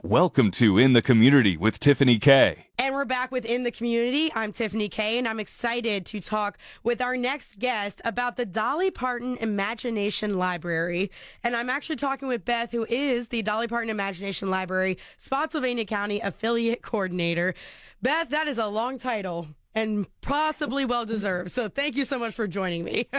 Welcome to In the Community with Tiffany K. And we're back within the community. I'm Tiffany K, and I'm excited to talk with our next guest about the Dolly Parton Imagination Library. And I'm actually talking with Beth, who is the Dolly Parton Imagination Library Spotsylvania County Affiliate Coordinator. Beth, that is a long title and possibly well-deserved. So thank you so much for joining me.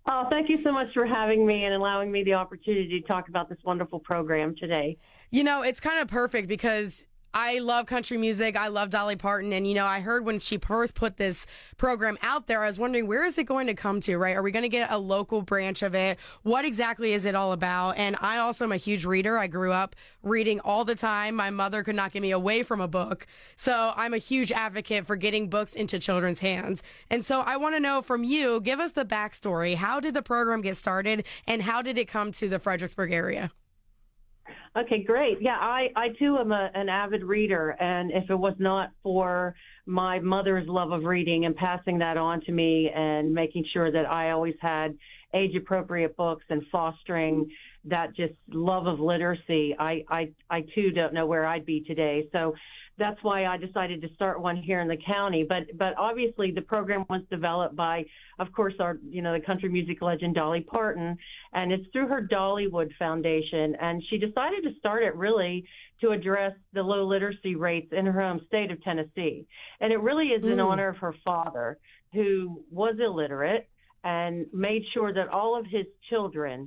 Oh, thank you so much for having me and allowing me the opportunity to talk about this wonderful program today. You know, it's kind of perfect because I love country music. I love Dolly Parton. And, you know, I heard when she first put this program out there, I was wondering, where is it going to come to, right? Are we going to get a local branch of it? What exactly is it all about? And I also am a huge reader. I grew up reading all the time. My mother could not get me away from a book. So I'm a huge advocate for getting books into children's hands. And so I want to know from you, give us the backstory. How did the program get started and how did it come to the Fredericksburg area? Okay, great. Yeah, I too am an avid reader, and if it was not for my mother's love of reading and passing that on to me and making sure that I always had age-appropriate books and fostering that just love of literacy, I too don't know where I'd be today. So that's why I decided to start one here in the county. But obviously the program was developed by, of course, the country music legend Dolly Parton, and it's through her Dollywood Foundation. And she decided to start it really to address the low literacy rates in her home state of Tennessee. And it really is in honor of her father, who was illiterate and made sure that all of his children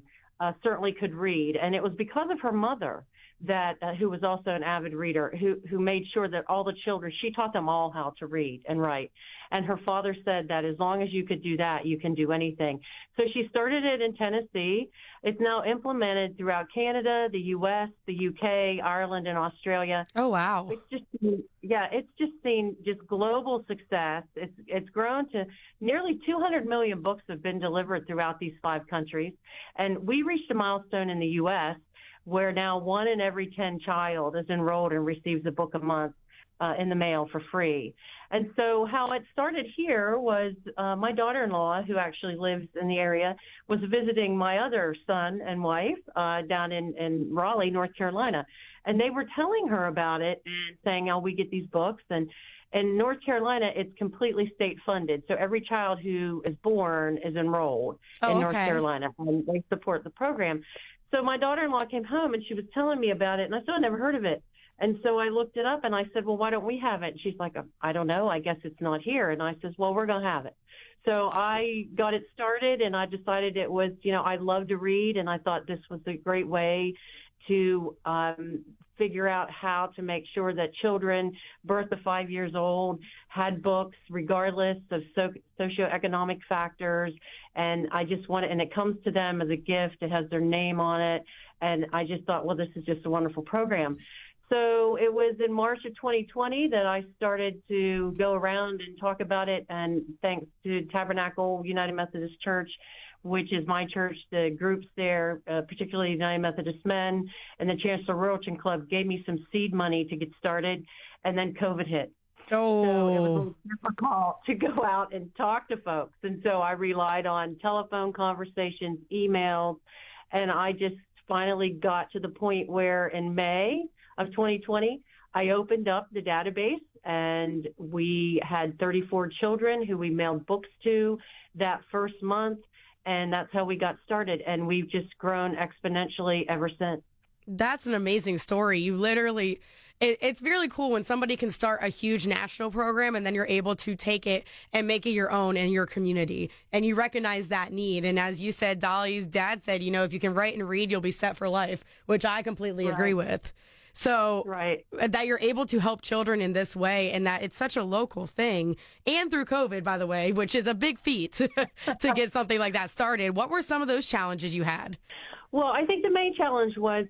certainly could read. And it was because of her mother that who was also an avid reader, who made sure that all the children, she taught them all how to read and write. And her father said that as long as you could do that, you can do anything. So she started it in Tennessee. It's now implemented throughout Canada, the U.S., the U.K., Ireland, and Australia. Oh, wow. It's just seen just global success. It's grown to nearly 200 million books have been delivered throughout these 5 countries. And we reached a milestone in the U.S. where now 1 in every 10 child is enrolled and receives a book a month in the mail for free. And so how it started here was my daughter-in-law, who actually lives in the area, was visiting my other son and wife down in Raleigh, North Carolina. And they were telling her about it and saying, oh, we get these books. And in North Carolina, it's completely state funded. So every child who is born is enrolled in North Carolina, and they support the program. So my daughter-in-law came home and she was telling me about it, and I said, I never heard of it. And so I looked it up and I said, well, why don't we have it? And she's like, I don't know. I guess it's not here. And I says, well, we're going to have it. So I got it started and I decided it was, I love to read. And I thought this was a great way to figure out how to make sure that children birth to 5 years old had books regardless of socioeconomic factors. And I just want it, and it comes to them as a gift. It has their name on it. And I just thought, well, this is just a wonderful program. So it was in March of 2020 that I started to go around and talk about it. And thanks to Tabernacle United Methodist Church, which is my church, the groups there, particularly United Methodist Men and the Chancellor Royalton Club, gave me some seed money to get started. And then COVID hit. Oh. So it was a little difficult to go out and talk to folks. And so I relied on telephone conversations, emails, and I just finally got to the point where in May of 2020, I opened up the database and we had 34 children who we mailed books to that first month. And that's how we got started. And we've just grown exponentially ever since. That's an amazing story. You literally, it's really cool when somebody can start a huge national program and then you're able to take it and make it your own in your community. And you recognize that need. And as you said, Dolly's dad said, if you can write and read, you'll be set for life, which I completely agree with. So that you're able to help children in this way and that it's such a local thing and through COVID, by the way, which is a big feat to get something like that started. What were some of those challenges you had? Well, I think the main challenge was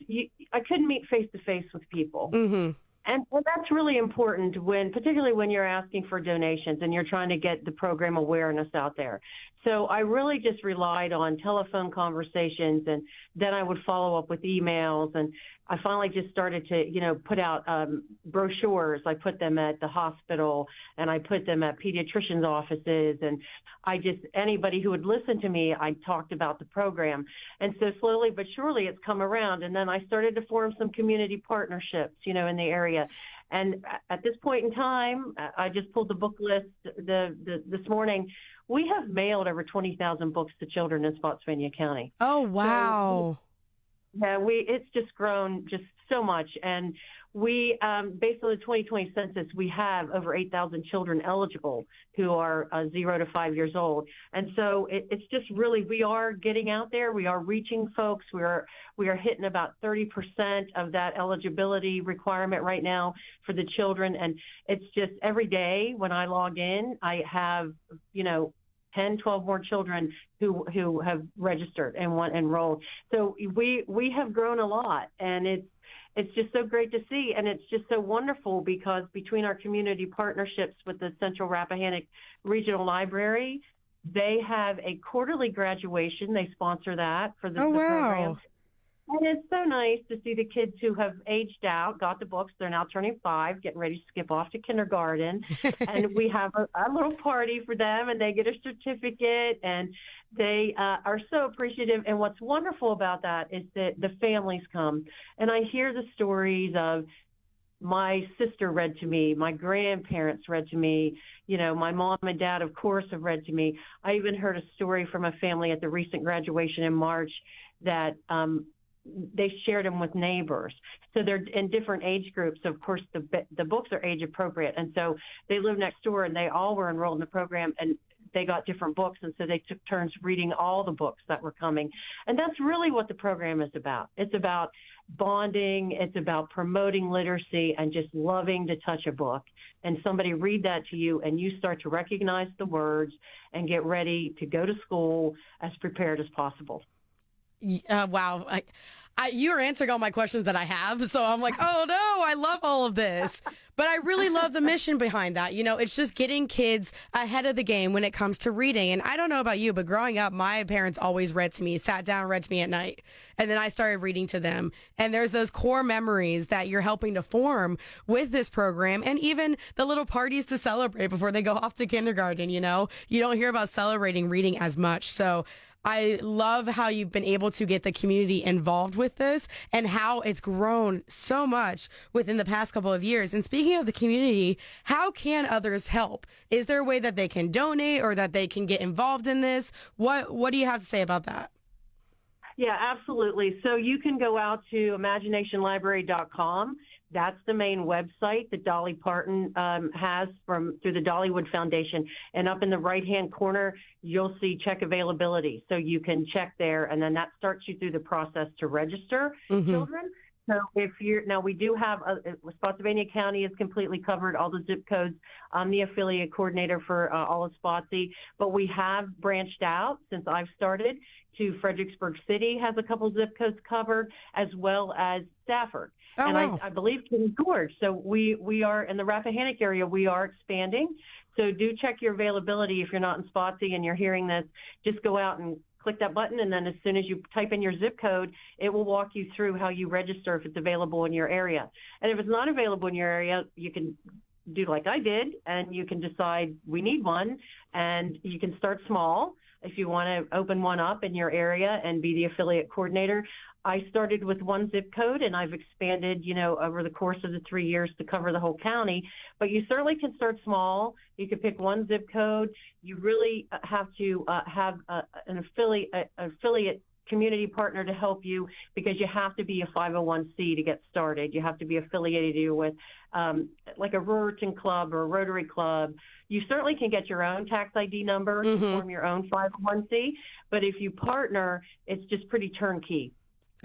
I couldn't meet face-to-face with people. Mm-hmm. And that's really important particularly when you're asking for donations and you're trying to get the program awareness out there. So I really just relied on telephone conversations, and then I would follow up with emails. And I finally just started to, put out brochures. I put them at the hospital, and I put them at pediatricians' offices, and anybody who would listen to me, I talked about the program. And so slowly but surely it's come around. And then I started to form some community partnerships, in the area. And at this point in time, I just pulled the book list this morning. We have mailed over 20,000 books to children in Spotsylvania County. Oh, wow. So, yeah, it's just grown just so much. And we, based on the 2020 census, we have over 8,000 children eligible who are 0 to 5 years old. And so it's just really, we are getting out there. We are reaching folks. We are hitting about 30% of that eligibility requirement right now for the children. And it's just every day when I log in, I have, 10, 12 more children who have registered and want enrolled. So we have grown a lot, and it's just so great to see. And it's just so wonderful because between our community partnerships with the Central Rappahannock Regional Library, they have a quarterly graduation. They sponsor that for the program. And it's so nice to see the kids who have aged out, got the books. They're now turning 5, getting ready to skip off to kindergarten. And we have a little party for them, and they get a certificate, and they are so appreciative. And what's wonderful about that is that the families come. And I hear the stories of my sister read to me, my grandparents read to me, my mom and dad, of course, have read to me. I even heard a story from a family at the recent graduation in March that they shared them with neighbors. So they're in different age groups. Of course, the books are age appropriate. And so they live next door, and they all were enrolled in the program, and they got different books. And so they took turns reading all the books that were coming. And that's really what the program is about. It's about bonding. It's about promoting literacy and just loving to touch a book. And somebody read that to you, and you start to recognize the words and get ready to go to school as prepared as possible. Wow. You're answering all my questions that I have. So I'm like, oh no, I love all of this. But I really love the mission behind that. It's just getting kids ahead of the game when it comes to reading. And I don't know about you, but growing up, my parents always read to me, sat down, read to me at night. And then I started reading to them. And there's those core memories that you're helping to form with this program, and even the little parties to celebrate before they go off to kindergarten. You don't hear about celebrating reading as much. So I love how you've been able to get the community involved with this and how it's grown so much within the past couple of years. And speaking of the community, how can others help? Is there a way that they can donate or that they can get involved in this? What do you have to say about that? Yeah, absolutely. So you can go out to imaginationlibrary.com. That's the main website that Dolly Parton has through the Dollywood Foundation. And up in the right-hand corner, you'll see check availability. So you can check there, and then that starts you through the process to register children. So we do have, Spotsylvania County is completely covered, all the zip codes. I'm the affiliate coordinator for all of Spotsy, but we have branched out since I've started to Fredericksburg City has a couple zip codes covered, as well as Stafford. Oh, and wow. I believe King George. So we are in the Rappahannock area. We are expanding. So do check your availability. If you're not in Spotsy and you're hearing this, just go out and click that button. And then as soon as you type in your zip code, it will walk you through how you register if it's available in your area. And if it's not available in your area, you can do like I did, and you can decide we need one, and you can start small if you want to open one up in your area and be the affiliate coordinator. I started with one zip code, and I've expanded, over the course of the 3 years to cover the whole county. But you certainly can start small. You can pick one zip code. You really have to have an affiliate community partner to help you, because you have to be a 501c to get started. You have to be affiliated with like a Ruritan Club or a Rotary Club. You certainly can get your own tax ID number to form your own 501c, but if you partner, it's just pretty turnkey.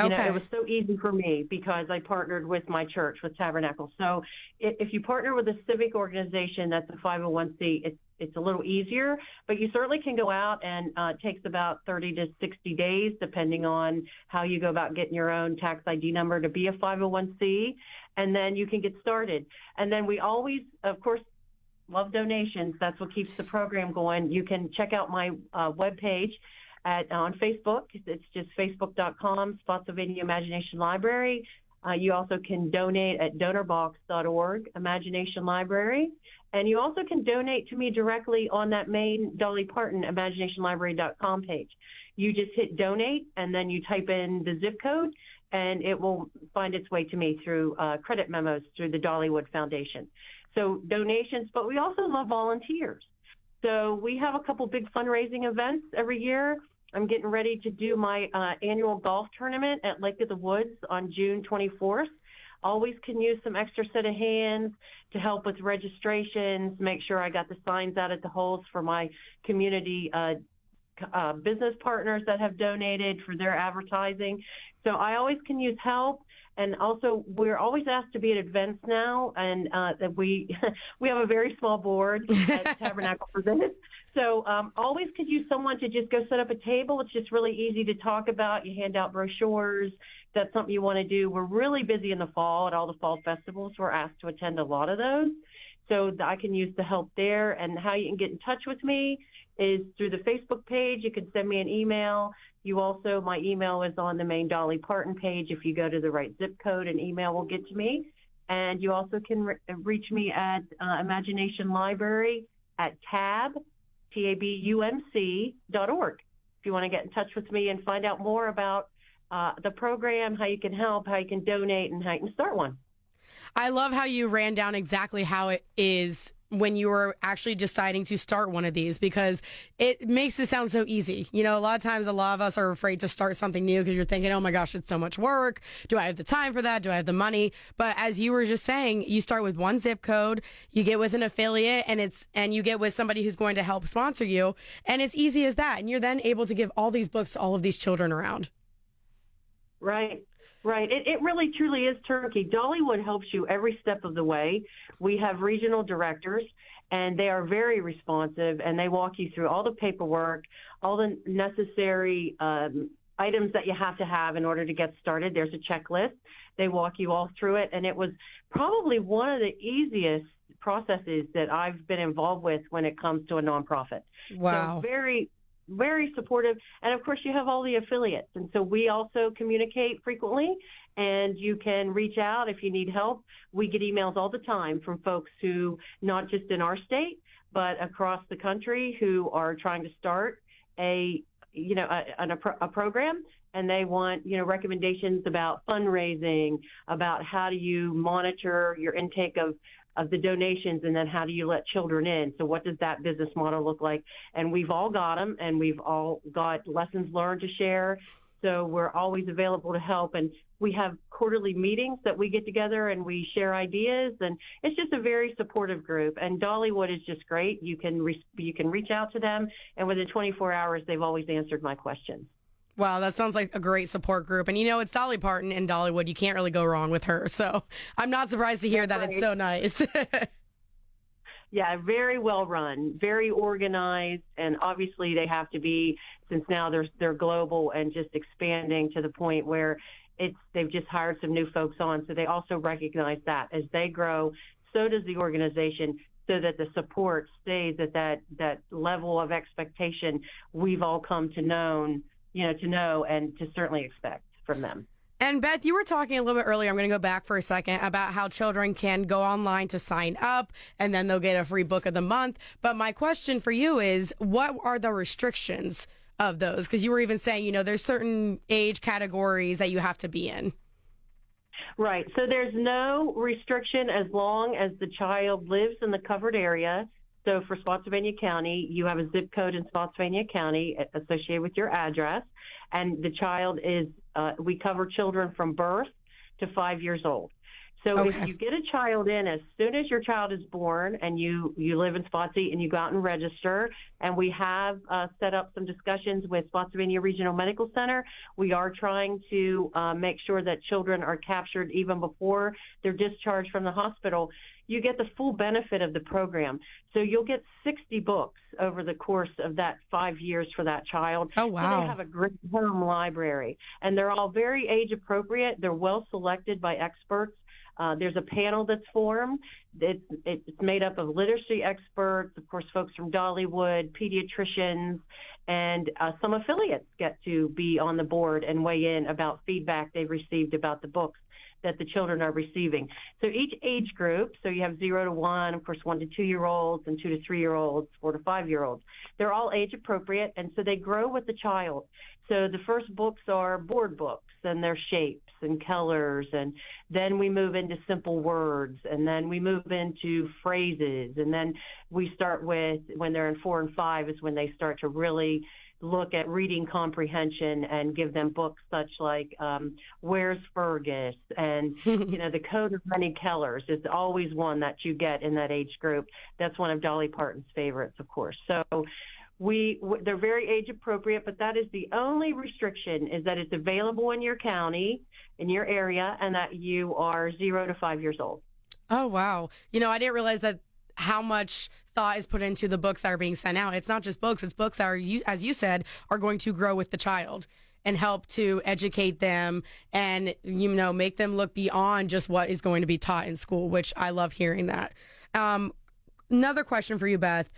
Okay. It was so easy for me because I partnered with my church, with Tabernacle. So if you partner with a civic organization that's a 501c, it's a little easier, but you certainly can go out, and it takes about 30 to 60 days, depending on how you go about getting your own tax ID number to be a 501c, and then you can get started. And then we always, of course, love donations. That's what keeps the program going. You can check out my webpage on Facebook. It's just facebook.com, Spotsylvania Imagination Library. You also can donate at donorbox.org, Imagination Library. And you also can donate to me directly on that main Dolly Parton imaginationlibrary.com page. You just hit donate, and then you type in the zip code, and it will find its way to me through credit memos through the Dollywood Foundation. So donations, but we also love volunteers. So we have a couple big fundraising events every year. I'm getting ready to do my annual golf tournament at Lake of the Woods on June 24th. Always can use some extra set of hands to help with registrations, make sure I got the signs out at the holes for my community business partners that have donated for their advertising. So I always can use help. And also, we're always asked to be at events now, and that we have a very small board at Tabernacle Presents. So always could use someone to just go set up a table. It's just really easy to talk about. You hand out brochures. That's something you want to do. We're really busy in the fall at all the fall festivals. We're asked to attend a lot of those. So I can use the help there. And how you can get in touch with me is through the Facebook page. You can send me an email. You also, my email is on the main Dolly Parton page. If you go to the right zip code, an email will get to me. And you also can reach me at Imagination Library at tabumc.org. If you want to get in touch with me and find out more about the program, how you can help, how you can donate, and how you can start one. I love how you ran down exactly how it is when you were actually deciding to start one of these, because it makes it sound so easy. You know, a lot of times, a lot of us are afraid to start something new because you're thinking, oh my gosh, it's so much work. Do I have the time for that? Do I have the money? But as you were just saying, you start with one zip code, you get with an affiliate, and you get with somebody who's going to help sponsor you. And it's easy as that. And you're then able to give all these books to all of these children around. Right. Right. It really, truly is turnkey. Dollywood helps you every step of the way. We have regional directors, and they are very responsive, and they walk you through all the paperwork, all the necessary items that you have to have in order to get started. There's a checklist. They walk you all through it, and it was probably one of the easiest processes that I've been involved with when it comes to a nonprofit. Wow. So very supportive. And of course, you have all the affiliates. And so we also communicate frequently, and you can reach out if you need help. We get emails all the time from folks who, not just in our state, but across the country, who are trying to start a program, and they want, recommendations about fundraising, about how do you monitor your intake of the donations, and then how do you let children in? So what does that business model look like? And we've all got them, and we've all got lessons learned to share. So we're always available to help. And we have quarterly meetings that we get together and we share ideas. And it's just a very supportive group. And Dollywood is just great. You can reach out to them, and within 24 hours, they've always answered my questions. Wow, that sounds like a great support group. And, it's Dolly Parton in Dollywood. You can't really go wrong with her. So I'm not surprised to hear that It's so nice. Yeah, very well run, very organized. And obviously they have to be, since now they're global and just expanding to the point where they've just hired some new folks on. So they also recognize that as they grow, so does the organization, so that the support stays at that level of expectation we've all come to know and to certainly expect from them. And Beth, you were talking a little bit earlier, I'm going to go back for a second, about how children can go online to sign up and then they'll get a free book of the month. But my question for you is, what are the restrictions of those? Because you were even saying, there's certain age categories that you have to be in. Right. So there's no restriction as long as the child lives in the covered area. So for Spotsylvania County, you have a zip code in Spotsylvania County associated with your address, and the child is, we cover children from birth to 5 years old. So Okay. If you get a child in as soon as your child is born and you live in Spotsy and you go out and register, and we have set up some discussions with Spotsylvania Regional Medical Center, we are trying to make sure that children are captured even before they're discharged from the hospital. You get the full benefit of the program. So you'll get 60 books over the course of that 5 years for that child. Oh, wow. So they have a great home library, and they're all very age appropriate. They're well selected by experts. There's a panel that's formed. It's made up of literacy experts, of course, folks from Dollywood, pediatricians, and some affiliates get to be on the board and weigh in about feedback they've received about the books that the children are receiving. So each age group, so you have 0 to 1, of course, 1 to 2-year-olds, and 2 to 3-year-olds, 4 to 5-year-olds. They're all age appropriate, and so they grow with the child. So the first books are board books, and their shapes and colors, and then we move into simple words, and then we move into phrases, and then we start with, when they're in 4 and 5 is when they start to really look at reading comprehension and give them books such like Where's Fergus and The Code of Many Colors is always one that you get in that age group. That's one of Dolly Parton's favorites, of course. So they're very age appropriate, but that is the only restriction, is that it's available in your county, in your area, and that you are 0 to 5 years old. Oh, wow. I didn't realize that how much thought is put into the books that are being sent out. It's not just books, it's books that are, as you said, are going to grow with the child and help to educate them and, make them look beyond just what is going to be taught in school, which I love hearing that. Another question for you, Beth.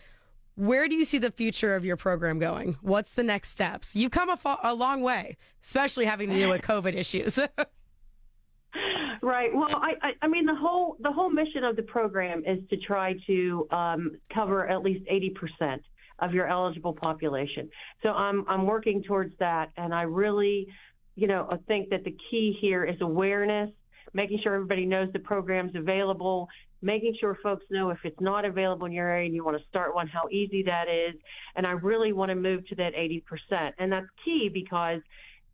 Where do you see the future of your program going? What's the next steps? You've come a long way, especially having to deal with COVID issues. Right. Well, I mean, the whole mission of the program is to try to cover at least 80% of your eligible population. So I'm working towards that, and I really, I think that the key here is awareness, making sure everybody knows the program's available, making sure folks know if it's not available in your area and you want to start one, how easy that is. And I really want to move to that 80%. And that's key because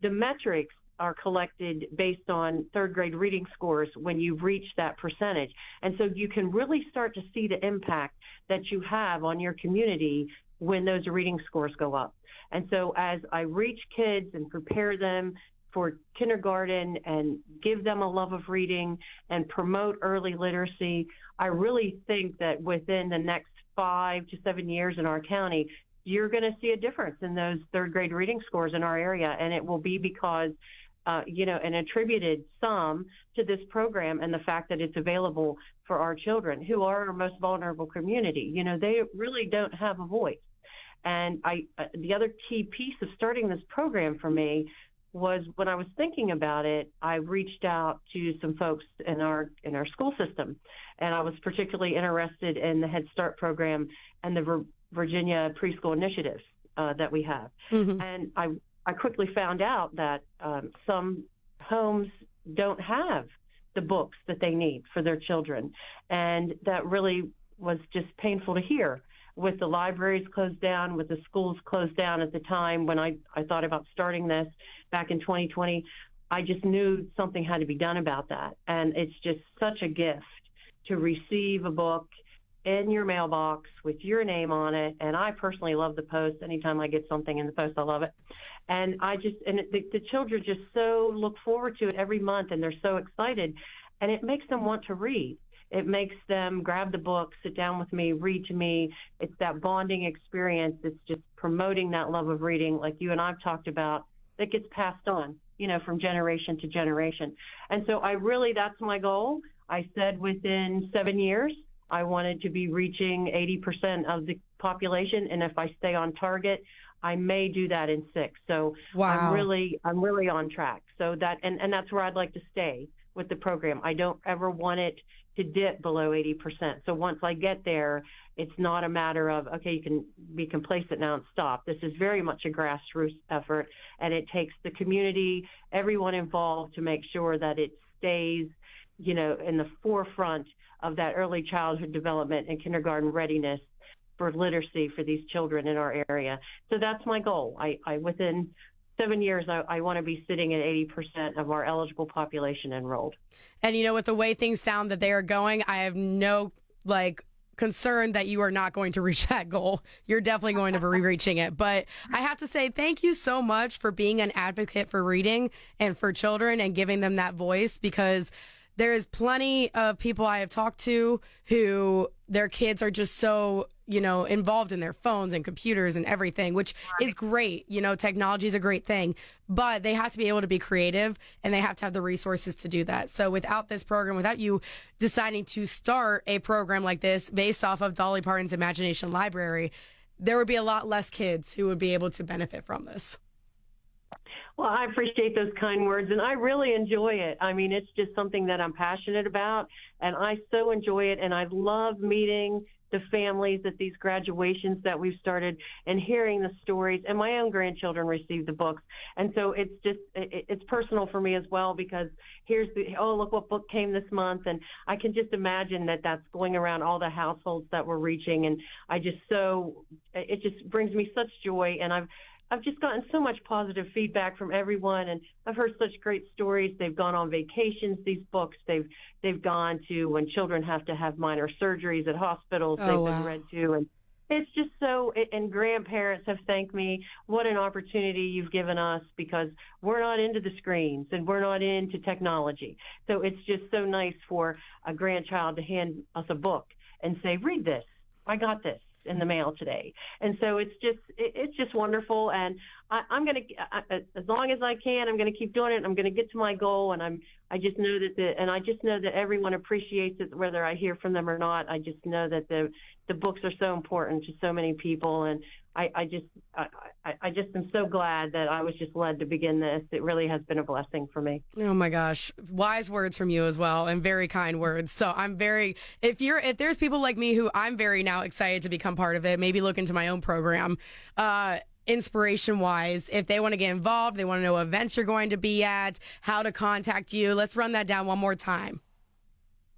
the metrics are collected based on third grade reading scores when you've reached that percentage. And so you can really start to see the impact that you have on your community when those reading scores go up. And so as I reach kids and prepare them for kindergarten and give them a love of reading and promote early literacy, I really think that within the next 5 to 7 years in our county, you're going to see a difference in those third grade reading scores in our area. And it will be because and attributed some to this program and the fact that it's available for our children who are our most vulnerable community. They really don't have a voice. And the other key piece of starting this program for me was when I was thinking about it, I reached out to some folks in our school system, and I was particularly interested in the Head Start program and the Virginia preschool initiatives that we have. Mm-hmm. And I quickly found out that some homes don't have the books that they need for their children. And that really was just painful to hear. With the libraries closed down, with the schools closed down at the time when I thought about starting this back in 2020, I just knew something had to be done about that. And it's just such a gift to receive a book in your mailbox with your name on it. And I personally love the post. Anytime I get something in the post, I love it. And the children just so look forward to it every month, and they're so excited. And it makes them want to read. It makes them grab the book, sit down with me, read to me. It's that bonding experience. It's just promoting that love of reading, like you and I've talked about, that gets passed on, from generation to generation. And so that's my goal. I said within 7 years, I wanted to be reaching 80% of the population, and if I stay on target, I may do that in 6. So wow. I'm really on track. So and that's where I'd like to stay with the program. I don't ever want it to dip below 80%. So once I get there, it's not a matter of, okay, you can be complacent now and stop. This is very much a grassroots effort, and it takes the community, everyone involved, to make sure that it stays, in the forefront of that early childhood development and kindergarten readiness for literacy for these children in our area. So that's my goal. I within 7 years, I want to be sitting at 80% of our eligible population enrolled. And with the way things sound that they are going, I have no concern that you are not going to reach that goal. You're definitely going to be reaching it. But I have to say thank you so much for being an advocate for reading and for children and giving them that voice, because there is plenty of people I have talked to who their kids are just so, involved in their phones and computers and everything, which is great. Technology is a great thing, but they have to be able to be creative and they have to have the resources to do that. So without this program, without you deciding to start a program like this based off of Dolly Parton's Imagination Library, there would be a lot less kids who would be able to benefit from this. Well, I appreciate those kind words, and I really enjoy it. I mean, it's just something that I'm passionate about, and I so enjoy it, and I love meeting the families at these graduations that we've started and hearing the stories. And my own grandchildren receive the books, and so it's personal for me as well, because here's look what book came this month, and I can just imagine that that's going around all the households that we're reaching, and it just brings me such joy, and I've just gotten so much positive feedback from everyone, and I've heard such great stories. They've gone on vacations, these books. They've gone to when children have to have minor surgeries at hospitals. Oh, they've wow. been read to, and it's just and grandparents have thanked me. What an opportunity you've given us, because we're not into the screens and we're not into technology. So it's just so nice for a grandchild to hand us a book and say, read this. I got this in the mail today. And so it's just wonderful. And I'm going to, as long as I can, I'm going to keep doing it. I'm going to get to my goal. And I just know that everyone appreciates it, whether I hear from them or not. I just know that the books are so important to so many people. And I just am so glad that I was just led to begin this. It really has been a blessing for me. Oh my gosh. Wise words from you as well, and very kind words. So if there's people like me who I'm very now excited to become part of it, maybe look into my own program, inspiration wise, if they want to get involved, they want to know what events you're going to be at, how to contact you. Let's run that down one more time.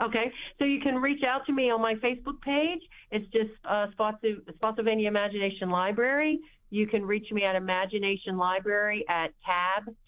Okay, so you can reach out to me on my Facebook page. It's just Spotsylvania Imagination Library. You can reach me at Imagination Library at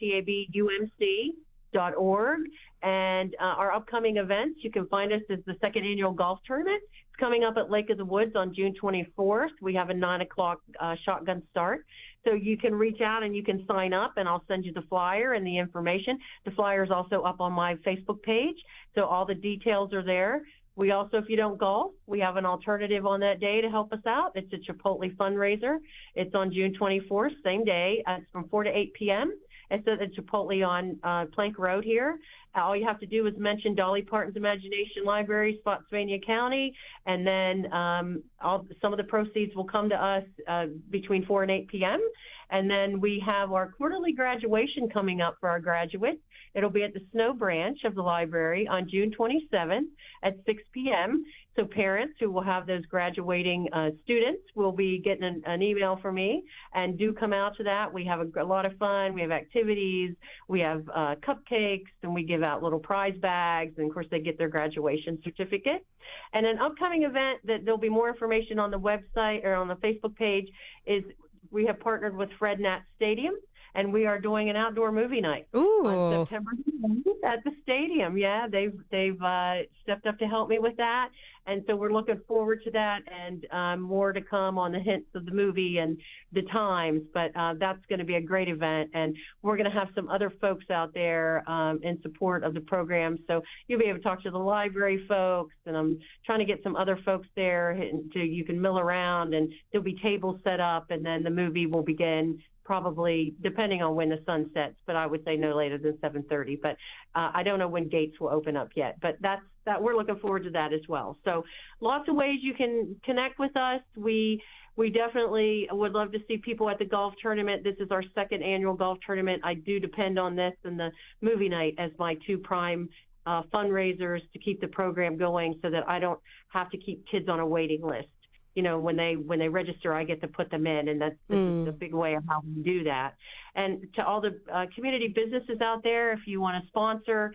tabumc.org. And our upcoming events, you can find us as the second annual golf tournament. It's coming up at Lake of the Woods on June 24th. We have a 9 o'clock shotgun start. So you can reach out and you can sign up, and I'll send you the flyer and the information. The flyer is also up on my Facebook page, so all the details are there. We also, if you don't golf, we have an alternative on that day to help us out. It's a Chipotle fundraiser. It's on June 24th, same day. It's from 4 to 8 p.m. It's at the Chipotle on Plank Road here. All you have to do is mention Dolly Parton's Imagination Library, Spotsylvania County, and then some of the proceeds will come to us between 4 and 8 p.m. And then we have our quarterly graduation coming up for our graduates. It'll be at the Snow Branch of the library on June 27th at 6 p.m. So parents who will have those graduating students will be getting an email from me, and do come out to that. We have a lot of fun. We have activities. We have cupcakes, and we give out little prize bags. And, of course, they get their graduation certificate. And an upcoming event that there'll be more information on the website or on the Facebook page is we have partnered with Fred Nat Stadium, and we are doing an outdoor movie night on September 9th at the stadium. Yeah, they've stepped up to help me with that, and so we're looking forward to that, and more to come on the hints of the movie and the times. But that's going to be a great event, and we're going to have some other folks out there in support of the program. So you'll be able to talk to the library folks, and I'm trying to get some other folks there you can mill around, and there'll be tables set up, and then the movie will begin probably depending on when the sun sets, but I would say no later than 7:30. But I don't know when gates will open up yet, but that we're looking forward to that as well. So lots of ways you can connect with us. We definitely would love to see people at the golf tournament. This is our second annual golf tournament. I do depend on this and the movie night as my two prime fundraisers to keep the program going, so that I don't have to keep kids on a waiting list. You know, when they register, I get to put them in, and this is a big way of how we do that. And to all the community businesses out there, if you want to sponsor,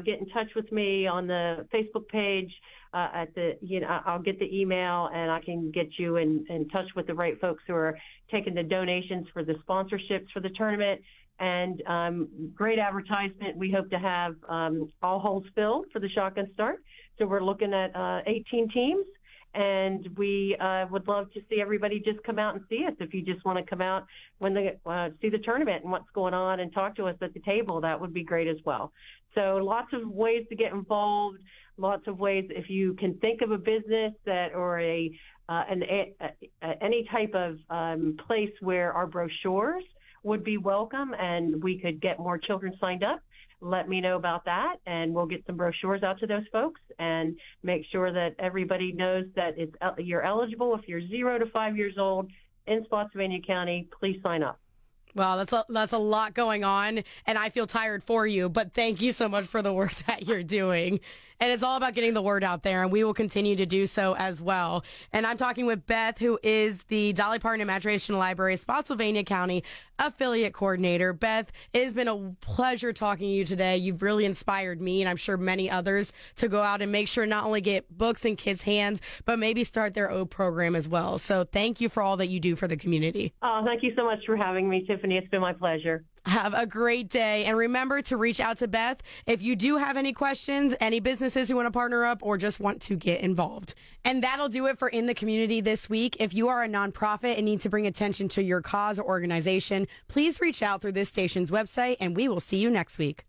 get in touch with me on the Facebook page. I'll get the email, and I can get you in touch with the right folks who are taking the donations for the sponsorships for the tournament. And great advertisement. We hope to have all holes filled for the shotgun start. So we're looking at 18 teams. And we would love to see everybody just come out and see us. If you just want to come out when they see the tournament and what's going on and talk to us at the table, that would be great as well. So lots of ways to get involved, lots of ways. If you can think of a business or any type of place where our brochures would be welcome and we could get more children signed up, let me know about that, and we'll get some brochures out to those folks and make sure that everybody knows that you're eligible. If you're 0 to 5 years old in Spotsylvania County, please sign up. Well, that's a lot going on, and I feel tired for you, but thank you so much for the work that you're doing. And it's all about getting the word out there, and we will continue to do so as well. And I'm talking with Beth, who is the Dolly Parton Imagination Library, Spotsylvania County Affiliate Coordinator. Beth, it has been a pleasure talking to you today. You've really inspired me, and I'm sure many others, to go out and make sure not only get books in kids' hands, but maybe start their own program as well. So thank you for all that you do for the community. Oh, thank you so much for having me, Tiffany. It's been my pleasure. Have a great day. And remember to reach out to Beth if you do have any questions, any businesses who want to partner up, or just want to get involved. And that'll do it for In the Community this week. If you are a nonprofit and need to bring attention to your cause or organization, please reach out through this station's website, and we will see you next week.